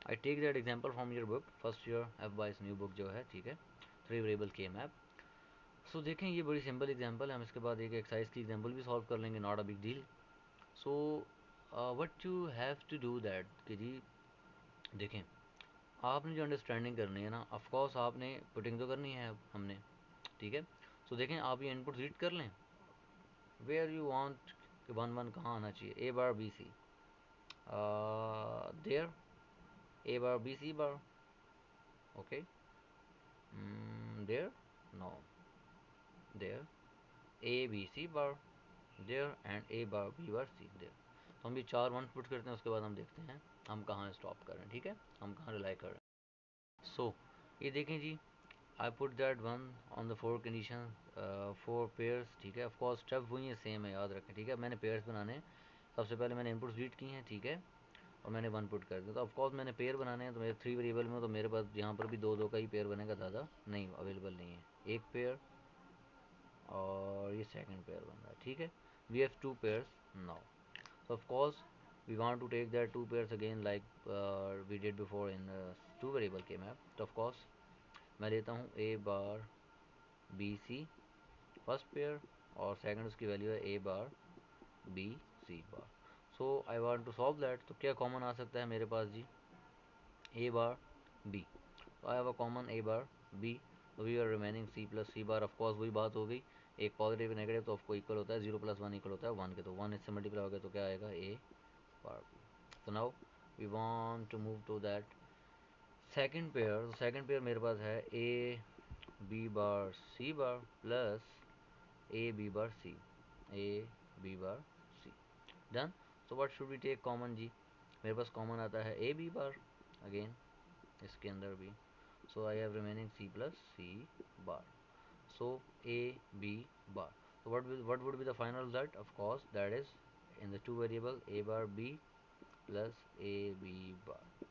I take that example from your book first year F बाइस new book जो है, ठीक है, थ्री वेरिएबल के मैप। सो देखें ये बड़ी सिंपल एग्जाम्पल है, हम इसके बाद एक एक्सरसाइज की एग्जाम्पल भी सॉल्व कर लेंगे, not a big deal. So what you have to do that कि जी देखें, आपने जो अंडरस्टैंडिंग करनी है ना, ऑफ कोर्स आपने पुटिंग तो करनी है अब हमने, ठीक है। सो देखें आप ये इनपुट रीड कर लें, वेयर यू वांट कि वन वन कहाँ आना चाहिए, A bar B C, there, A bar B C bar, okay, there, no, there, A B C bar, there and A bar B bar C, there. तो हम ये चार one put करते हैं, उसके बाद हम देखते हैं हम कहाँ स्टॉप कर रहे हैं, ठीक है, हम कहाँ रिलाई कर रहे हैं। सो ये देखें जी, I put that one on the four condition, four pairs, ठीक है। ऑफकोर्स स्टेप वही है, सेम है, याद रखें, ठीक है। मैंने पेयर्स बनाने हैं, सबसे पहले मैंने इनपुट्स रीड की हैं, ठीक है, और मैंने वन पुट कर दिया। तो ऑफकोर्स मैंने पेयर बनाने हैं, तो मेरे थ्री वेरिएबल में, तो मेरे पास यहाँ पर भी दो दो का ही पेयर बनेगा, ज़्यादा नहीं अवेलेबल नहीं है। एक पेयर और ये सेकंड पेयर बन रहा है, ठीक है। We have two pairs now, so of course we want to take that two pairs again like we did before in two variable k map। तो of course मैं लेता हूँ a bar B C first pair, और second उसकी value है a bar B C bar. So I want to solve that, तो क्या common आ सकता है मेरे पास जी, a बार b, तो I have a common a bar b, तो we are remaining c plus C bar. Of course वही बात हो गई, एक पॉजिटिव नेगेटिव तो ऑफ को इक्वल होता है, जीरो प्लस वन इक्वल होता है वन के, तो वन इससे मल्टीप्लाई हो गया तो क्या आएगा a bar b। So now we want to move to that second pair। तो second pair मेरे पास है a b bar c bar plus a b bar c, a b bar c, done. so what should we take common जी, मेरे पास common आता है a b bar again इसके अंदर भी, so I have remaining c plus c bar, so a b bar। so what would be the final result, of course that is in the two variable a bar b plus A B bar.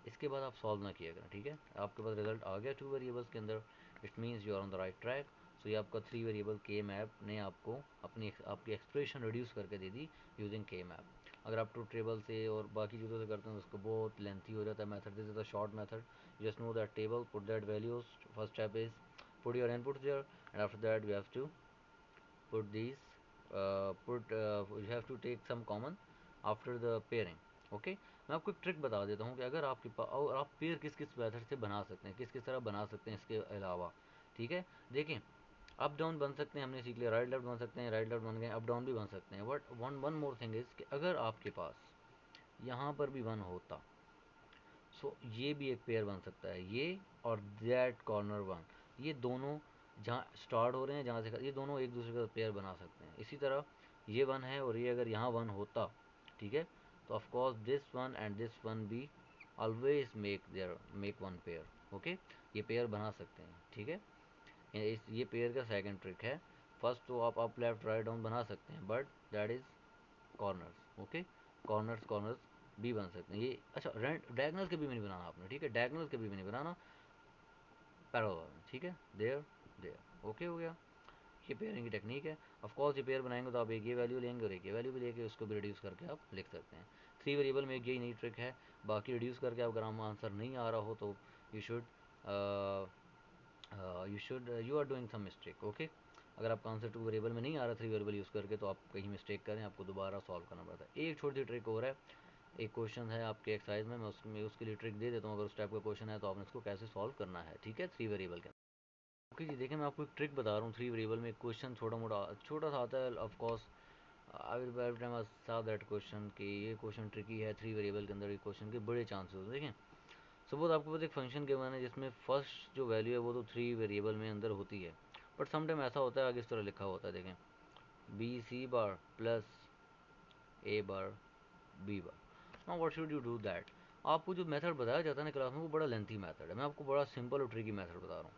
इसके बाद आप solve ना किया करें, ठीक है, आपके पास result आ गया टू वेरिएबल्स के अंदर, it means you are on the right track. So ये आपका थ्री वेरिएबल के मैप ने आपको आपकी एक्सप्रेशन रिड्यूस करके दे दी यूजिंग के मैप। अगर आप ट्रूथ टेबल से और बाकी चीज़ों से करते हैं तो उसको बहुत लेंथी हो जाता है method. This is the short method, just know that table, put that values, first step is put your input there and after that we have to put these you have to take some common after the pairing, okay. मैं आपको एक trick बता देता हूँ कि अगर आपके पास, और आप पेयर किस किस मेथड से बना सकते हैं, किस किस तरह बना सकते हैं इसके अलावा, ठीक है। देखें अप डाउन बन सकते हैं, हमने सीख लिया, राइट लेफ्ट बन सकते हैं, राइट लेफ्ट बन गए, अप डाउन भी बन सकते हैं, but one one more thing is कि अगर आपके पास यहाँ पर भी वन होता, सो ये भी एक पेयर बन सकता है, ये और दैट कॉर्नर वन, ये दोनों जहाँ स्टार्ट हो रहे हैं, जहाँ से ये दोनों एक दूसरे का पेयर बना सकते हैं। इसी तरह ये वन है और ये अगर यहाँ वन होता, ठीक है, तो of course this one and this one भी always make one pair, okay. ये पेयर बना सकते हैं, ठीक है। ये पेयर का सेकंड ट्रिक है। फर्स्ट तो आप अप लेफ्ट राइट डाउन बना सकते हैं, but that is corners, okay. Corners corners भी बन सकते हैं ये, अच्छा डायगनल के भी नहीं बनाना आपने, ठीक है, डायगनल के भी नहीं बनाना, पैरेलल में, ठीक है, देयर देयर, ओके हो गया। ये पेयरिंग की टेक्निक है। ऑफ कोर्स ये पेयर बनाएंगे तो आप एक ये वैल्यू लेंगे और एक ये वैल्यू भी लेके उसको भी रिड्यूस करके आप लिख सकते हैं। थ्री वेरिएबल में एक यही नई ट्रिक है। बाकी रिड्यूस करके आप, अगर हम आंसर नहीं आ रहा हो तो you should you are doing some mistake, okay. अगर आपका आंसर टू वेरिएबल में नहीं आ रहा थ्री वेरिएबल यूज़ करके, तो आप कहीं मिस्टेक करें, आपको दोबारा सॉल्व करना पड़ता है। एक छोटी सी ट्रिक और है, एक क्वेश्चन है आपके एक्सरसाइज में, मैं उसके लिए ट्रिक दे देता हूँ। अगर उस टाइप का क्वेश्चन है तो आपने इसको कैसे सॉल्व करना है, ठीक है, थ्री वेरिएबल के। ओके जी, देखिए मैं आपको एक ट्रिक बता रहा हूँ। थ्री वेरिएबल में एक क्वेश्चन छोटा सा आता है, of course I will every time I सा दैट क्वेश्चन कि ये क्वेश्चन ट्रिकी है, थ्री वेरिएबल के अंदर ये क्वेश्चन के बड़े चांसेस होते हैं। देखें सपोज आपके पास एक फंक्शन के वन है जिसमें फर्स्ट जो वैल्यू है वो तो थ्री वेरिएबल में अंदर होती है, बट समटाइम ऐसा होता है आगे इस तरह लिखा होता है, देखें B C bar plus A bar B bar. Now what should you do that, आपको जो मेथड बताया जाता है ना क्लास में वो बड़ा लेंथी मेथड है, मैं आपको बड़ा सिंपल और ट्रिकी मेथड बता रहा हूँ।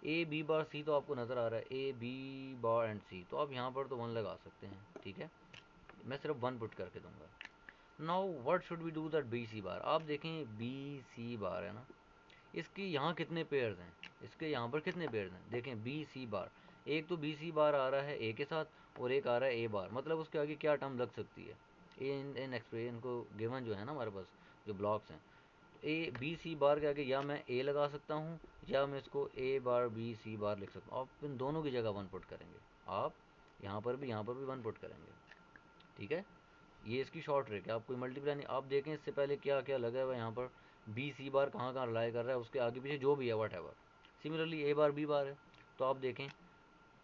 ए बी बार सी तो आपको नज़र आ रहा है, ए बी बार एंड सी, तो आप यहाँ पर तो वन लगा सकते हैं, ठीक है, मैं सिर्फ वन पुट करके दूंगा। Now what should we do that B C bar, आप देखें बी सी बार है ना, इसके यहाँ कितने पेयर्स हैं, इसके यहाँ पर कितने पेयर्स हैं, देखें बी सी बार, एक तो बी सी बार आ रहा है ए के साथ और एक आ रहा है ए बार, मतलब उसके आगे क्या टर्म लग सकती है, इन इन एक्सप्रेशन को गिवन जो है ना हमारे पास जो ब्लॉक्स हैं, ए बी सी बार के आगे या मैं ए लगा सकता हूँ या मैं इसको ए बार बी सी बार लिख सकता हूँ। आप इन दोनों की जगह वन पुट करेंगे, आप यहाँ पर भी वन पुट करेंगे, ठीक है। ये इसकी शॉर्ट ट्रिक है, आप कोई मल्टीप्लाई नहीं। आप देखें इससे पहले क्या क्या लगा हुआ है यहाँ पर, बी सी बार कहाँ कहाँ रिलाई कर रहा है, उसके आगे पीछे जो भी है whatever. Similarly A bar B bar है, तो आप देखें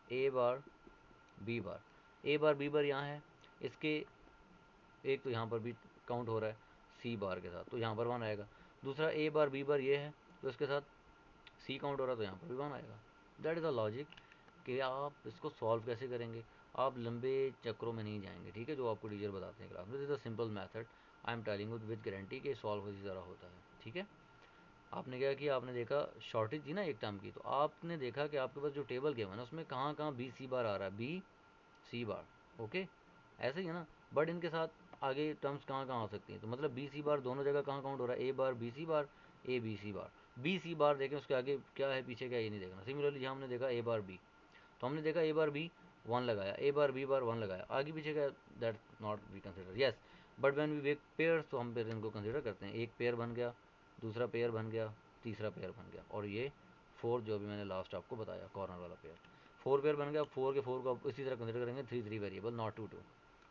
ए बार बी बार, ए बार बी बार यहाँ है, इसके एक तो यहाँ पर भी काउंट हो रहा है सी बार के साथ, तो यहाँ पर वन आएगा। दूसरा ए बार बी बार ये है, तो इसके साथ सी काउंट हो रहा है, तो यहाँ पर भी वन आएगा। दैट इज़ अ लॉजिक कि आप इसको सॉल्व कैसे करेंगे। आप लंबे चक्रों में नहीं जाएंगे, ठीक है, जो आपको टीचर बताते हैं क्लास में। This is a simple method, I am telling with guarantee कि सॉल्व इसी तरह होता है, ठीक है। आपने क्या किया, आपने देखा शॉर्टेज थी ना एक टर्म की, तो आपने देखा कि आपके पास जो टेबल गेम है ना उसमें कहाँ कहाँ बी सी बार आ रहा है, बी सी बार, ओके, ऐसे ही है ना। बट इनके साथ आगे टर्म्स कहाँ कहाँ आ सकती हैं, तो मतलब बी सी बार दोनों जगह कहाँ काउंट हो रहा है, A bar B C bar, A B C bar. B C bar देखें उसके आगे क्या है पीछे क्या है ये नहीं देखना। सिमिलरली यहाँ हमने देखा ए बार बी, तो हमने देखा ए बार बी वन लगाया, ए बार बी बार वन लगाया, आगे पीछे का that not we consider, yes. But when we make pairs तो हम फिर इनको कंसिडर करते हैं। एक पेयर बन गया, दूसरा पेयर बन गया, तीसरा पेयर बन गया, और ये फोर्थ जो भी मैंने लास्ट आपको बताया कॉर्नर वाला पेयर, फोर पेयर बन गया। फोर के फोर को आप इसी तरह कंसिडर करेंगे, three three variable not two two.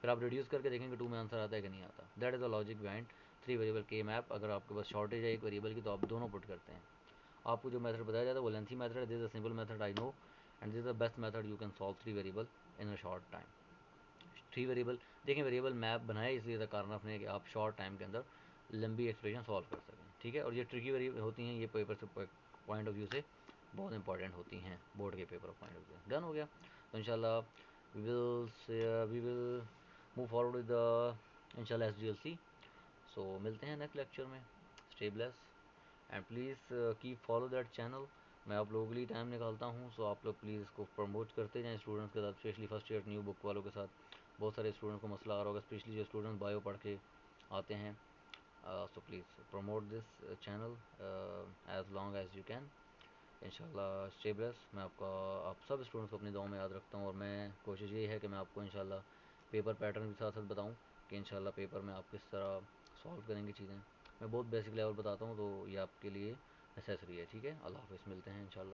फिर आप रिड्यूस करके देखेंगे टू में आंसर आता है कि नहीं आता। That is the logic behind three variable के मैप। अगर आपके पास शॉर्टेज है एक वेरिएबल की तो आप दोनों पुट करते हैं। आपको जो मेथड बताया जाता है वो लेंथी मेथड है, this is a simple method I know, and this is the best method you can solve three variable in a short time. Three variable देखें, वेरिएबल मैप बनाया इसलिए था कारण अपने कि आप शॉर्ट टाइम के अंदर लंबी एक्सप्रेशन सॉल्व कर सकें, ठीक है। और ये ट्रिकी वेरिएबल होती हैं, ये पेपर से पॉइंट ऑफ व्यू से बहुत इंपॉर्टेंट होती हैं, बोर्ड के paper of point of view से। डन हो गया, तो इंशाल्लाह we will move forward with the इंशाल्लाह SDLC। सो मिलते हैं नेक्स्ट लेक्चर में। Stay bless and please keep follow that channel. मैं आप लोगों के लिए टाइम निकालता हूँ, सो आप लोग प्लीज़ इसको प्रमोट करते जाएं स्टूडेंट्स के साथ, specially first year new book वालों के साथ। बहुत सारे स्टूडेंट्स को मसला आ रहा होगा, स्पेशली जो स्टूडेंट बायो पढ़ के आते हैं। So please promote this channel as long as you can. इंशाल्लाह स्टे ब्लेस। मैं आपका आप सब स्टूडेंट्स को अपनी दुआ में याद रखता हूँ, और मैं कोशिश ये है कि मैं आपको इंशाल्लाह पेपर पैटर्न के साथ साथ बताऊँ कि इंशाल्लाह पेपर में आप किस तरह सॉल्व करेंगे चीज़ें। मैं बहुत बेसिक लेवल बताता हूँ, तो ये आपके लिए नेसेसरी है, ठीक है। अल्लाह हाफ़िज़, मिलते हैं इंशाल्लाह।